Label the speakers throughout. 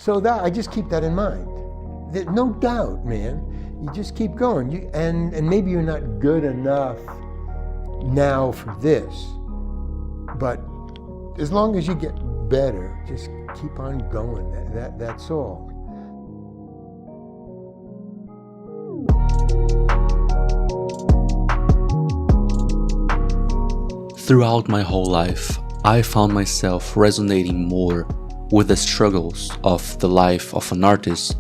Speaker 1: So that I just keep that in mind. That, no doubt, man, you just keep going. And maybe you're not good enough now for this, but as long as you get better, just keep on going. That's all.
Speaker 2: Throughout my whole life, I found myself resonating more with the struggles of the life of an artist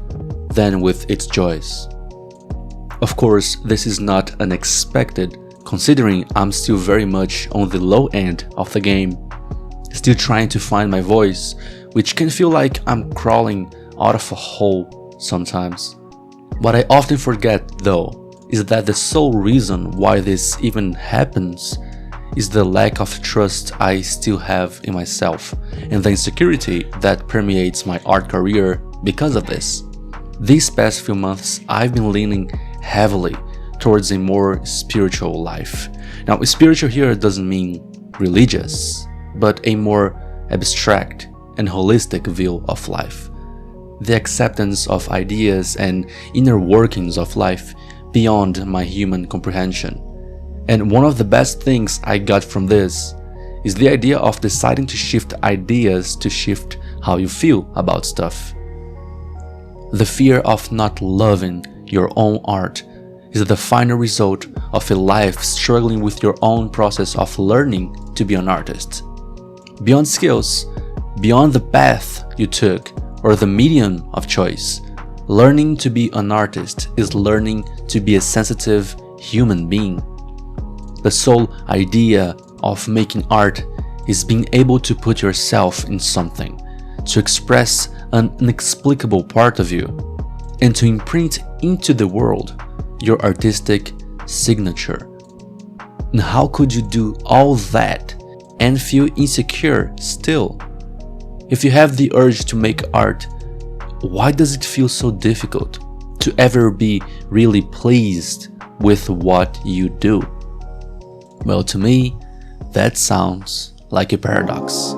Speaker 2: than with its joys. Of course, this is not unexpected, considering I'm still very much on the low end of the game, still trying to find my voice, which can feel like I'm crawling out of a hole sometimes. What I often forget, though, is that the sole reason why this even happens is the lack of trust I still have in myself and the insecurity that permeates my art career because of this. These past few months, I've been leaning heavily towards a more spiritual life. Now, spiritual here doesn't mean religious, but a more abstract and holistic view of life. The acceptance of ideas and inner workings of life beyond my human comprehension. And one of the best things I got from this is the idea of deciding to shift ideas to shift how you feel about stuff. The fear of not loving your own art is the final result of a life struggling with your own process of learning to be an artist. Beyond skills, beyond the path you took or the medium of choice, learning to be an artist is learning to be a sensitive human being. The sole idea of making art is being able to put yourself in something, to express an inexplicable part of you, and to imprint into the world your artistic signature. And how could you do all that and feel insecure still? If you have the urge to make art, why does it feel so difficult to ever be really pleased with what you do? Well, to me, that sounds like a paradox.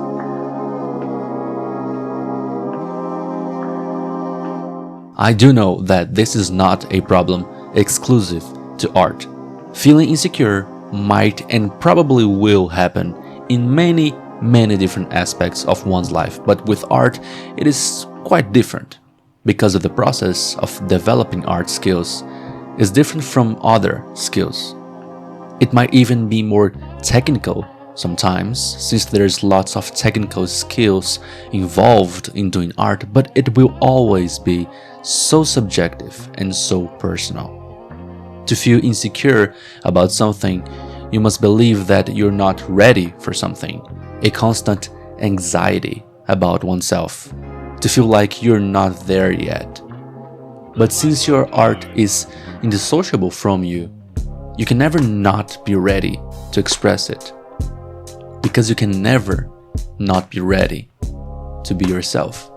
Speaker 2: I do know that this is not a problem exclusive to art. Feeling insecure might and probably will happen in many different aspects of one's life, but with art, it is quite different because of the process of developing art skills is different from other skills. It might even be more technical sometimes, since there's lots of technical skills involved in doing art, but it will always be so subjective and so personal. To feel insecure about something, you must believe that you're not ready for something, a constant anxiety about oneself, to feel like you're not there yet. But since your art is indissociable from you, you can never not be ready to express it, because you can never not be ready to be yourself.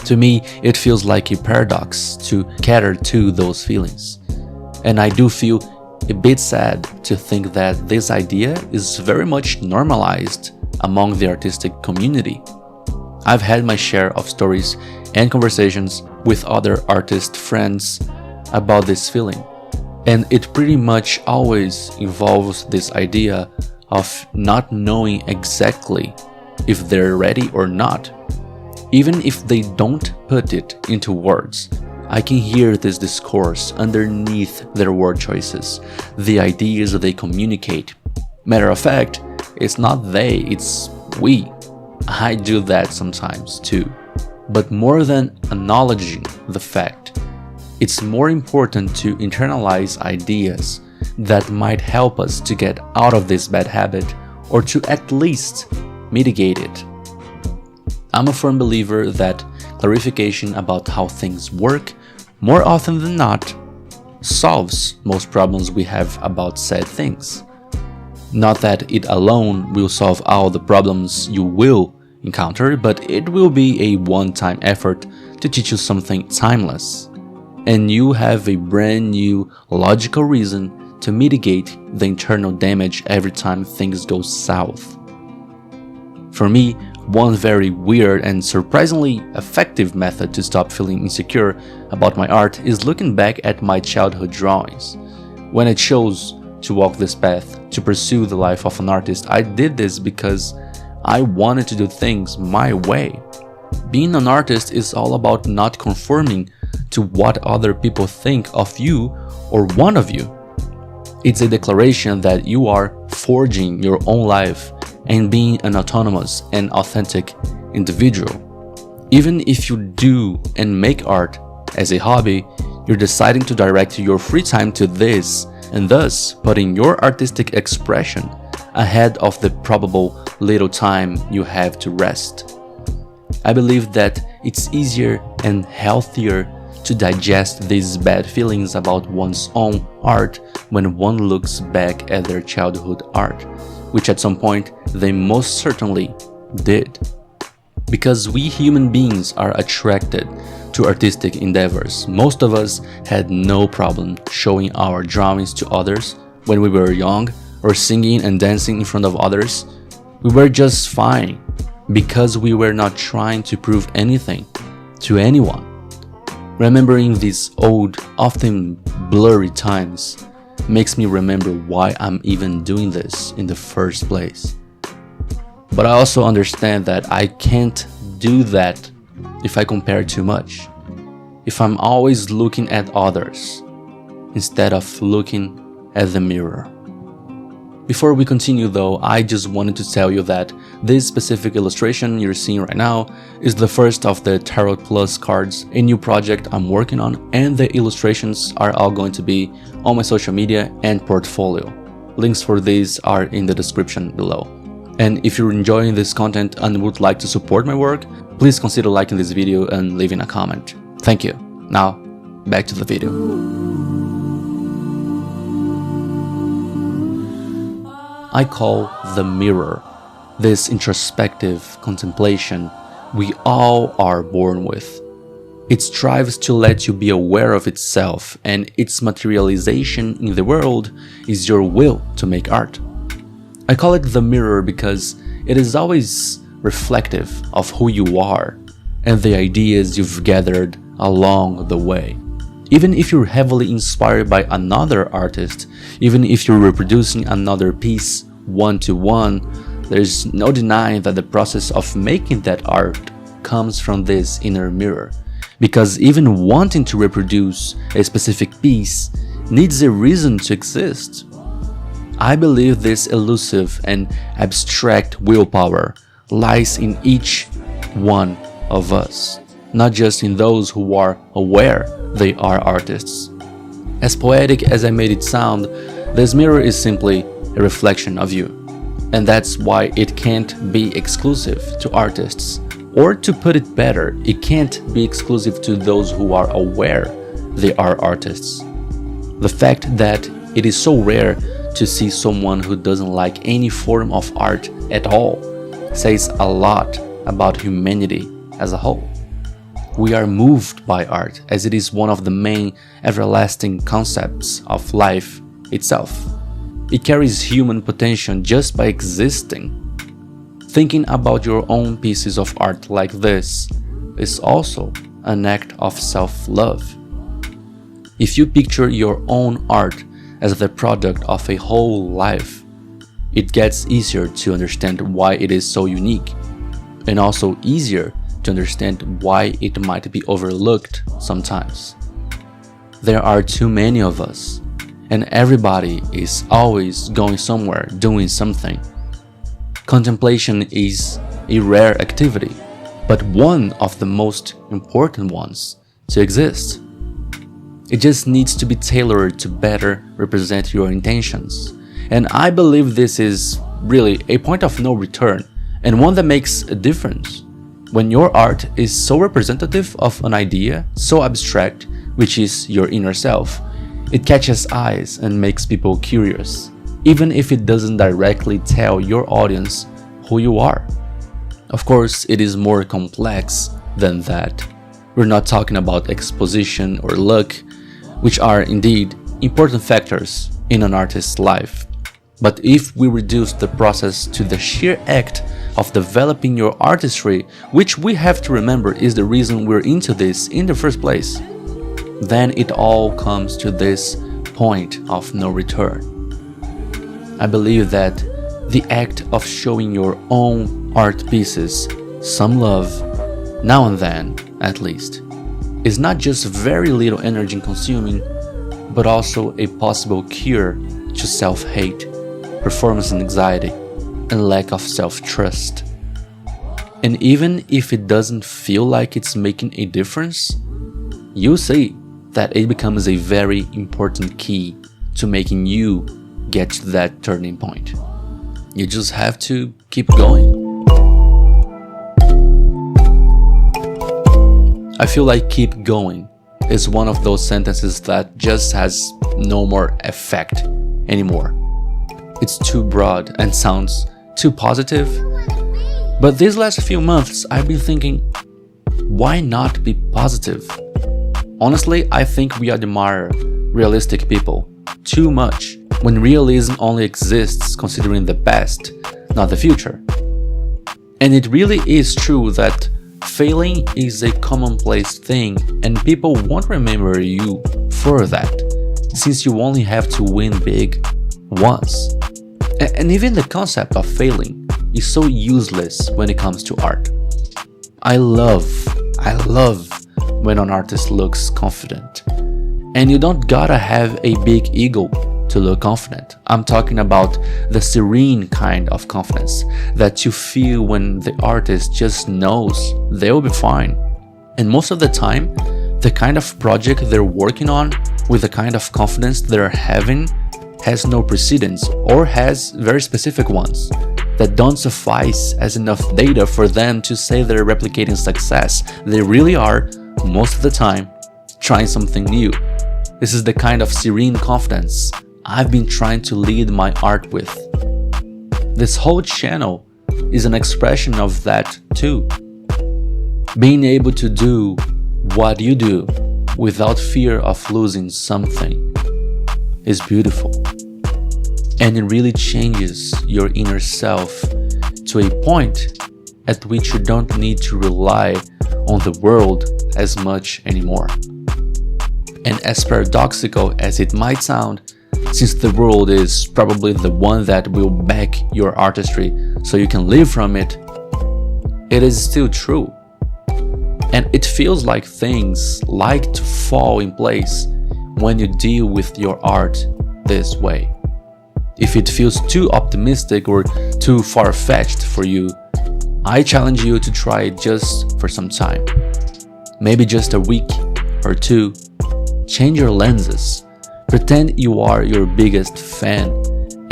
Speaker 2: To me, it feels like a paradox to cater to those feelings, and I do feel a bit sad to think that this idea is very much normalized among the artistic community. I've had my share of stories and conversations with other artist friends about this feeling, and it pretty much always involves this idea of not knowing exactly if they're ready or not. Even if they don't put it into words, I can hear this discourse underneath their word choices, the ideas that they communicate. Matter of fact, it's not they, it's we. I do that sometimes too. But more than acknowledging the fact, it's more important to internalize ideas that might help us to get out of this bad habit, or to at least mitigate it. I'm a firm believer that clarification about how things work, more often than not, solves most problems we have about said things. Not that it alone will solve all the problems you will encounter, but it will be a one-time effort to teach you something timeless. And you have a brand new logical reason to mitigate the internal damage every time things go south. For me, One very weird and surprisingly effective method to stop feeling insecure about my art is looking back at my childhood drawings. When I chose to walk this path, to pursue the life of an artist, I did this because I wanted to do things my way. Being an artist is all about not conforming to what other people think of you or want of you. It's a declaration that you are forging your own life and being an autonomous and authentic individual. Even if you do and make art as a hobby, you're deciding to direct your free time to this and thus putting your artistic expression ahead of the probable little time you have to rest. I believe that it's easier and healthier to digest these bad feelings about one's own art when one looks back at their childhood art, which at some point they most certainly did. Because we human beings are attracted to artistic endeavors, most of us had no problem showing our drawings to others when we were young or singing and dancing in front of others. We were just fine because we were not trying to prove anything to anyone. Remembering these old, often blurry times makes me remember why I'm even doing this in the first place. But I also understand that I can't do that if I compare too much. If I'm always looking at others instead of looking at the mirror. Before we continue though, I just wanted to tell you that this specific illustration you're seeing right now is the first of the Tarot Plus cards, a new project I'm working on, and the illustrations are all going to be on my social media and portfolio. Links for these are in the description below. And if you're enjoying this content and would like to support my work, please consider liking this video and leaving a comment. Thank you. Now, back to the video. I call the mirror this introspective contemplation we all are born with. It strives to let you be aware of itself, and its materialization in the world is your will to make art. I call it the mirror because it is always reflective of who you are and the ideas you've gathered along the way. Even if you're heavily inspired by another artist, even if you're reproducing another piece one-to-one, there's no denying that the process of making that art comes from this inner mirror. Because even wanting to reproduce a specific piece needs a reason to exist. I believe this elusive and abstract willpower lies in each one of us, not just in those who are aware they are artists. As poetic as I made it sound, this mirror is simply a reflection of you. And that's why it can't be exclusive to artists. Or to put it better, it can't be exclusive to those who are aware they are artists. The fact that it is so rare to see someone who doesn't like any form of art at all says a lot about humanity as a whole. We are moved by art as it is one of the main everlasting concepts of life itself. It carries human potential just by existing. Thinking about your own pieces of art like this is also an act of self-love. If you picture your own art as the product of a whole life, it gets easier to understand why it is so unique, and also easier to understand why it might be overlooked sometimes. There are too many of us, and everybody is always going somewhere, doing something. Contemplation is a rare activity, but one of the most important ones to exist. It just needs to be tailored to better represent your intentions. And I believe this is really a point of no return, and one that makes a difference. When your art is so representative of an idea, so abstract, which is your inner self, it catches eyes and makes people curious, even if it doesn't directly tell your audience who you are. Of course, it is more complex than that. We're not talking about exposition or luck, which are indeed important factors in an artist's life. But if we reduce the process to the sheer act of developing your artistry, which we have to remember is the reason we're into this in the first place, then it all comes to this point of no return. I believe that the act of showing your own art pieces some love, now and then at least, is not just very little energy consuming, but also a possible cure to self-hate, performance anxiety, and lack of self-trust. And even if it doesn't feel like it's making a difference, you'll see that it becomes a very important key to making you get to that turning point. You just have to keep going. I feel like keep going is one of those sentences that just has no more effect anymore. It's too broad and sounds too positive. But these last few months I've been thinking, why not be positive? Honestly, I think we admire realistic people too much when realism only exists considering the past, not the future. And it really is true that failing is a commonplace thing and people won't remember you for that, since you only have to win big once. And even the concept of failing is so useless when it comes to art. I love when an artist looks confident. And you don't gotta have a big ego to look confident. I'm talking about the serene kind of confidence that you feel when the artist just knows they'll be fine. And most of the time, the kind of project they're working on with the kind of confidence they're having has no precedence or has very specific ones that don't suffice as enough data for them to say they're replicating success. They really are, most of the time, trying something new. This is the kind of serene confidence I've been trying to lead my art with. This whole channel is an expression of that too. Being able to do what you do without fear of losing something is beautiful. And it really changes your inner self to a point at which you don't need to rely on the world as much anymore. And as paradoxical as it might sound, since the world is probably the one that will back your artistry so you can live from it, it is still true. And it feels like things like to fall in place when you deal with your art this way. If it feels too optimistic or too far-fetched for you, I challenge you to try it just for some time. Maybe just a week or two. Change your lenses. Pretend you are your biggest fan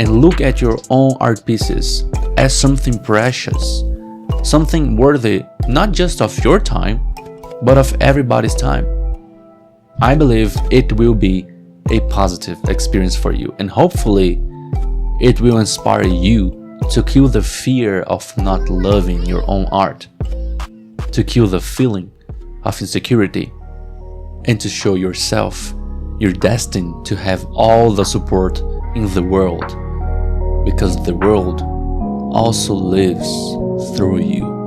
Speaker 2: and look at your own art pieces as something precious, something worthy not just of your time, but of everybody's time. I believe it will be a positive experience for you, and hopefully it will inspire you to kill the fear of not loving your own art, to kill the feeling of insecurity, and to show yourself you're destined to have all the support in the world, because the world also lives through you.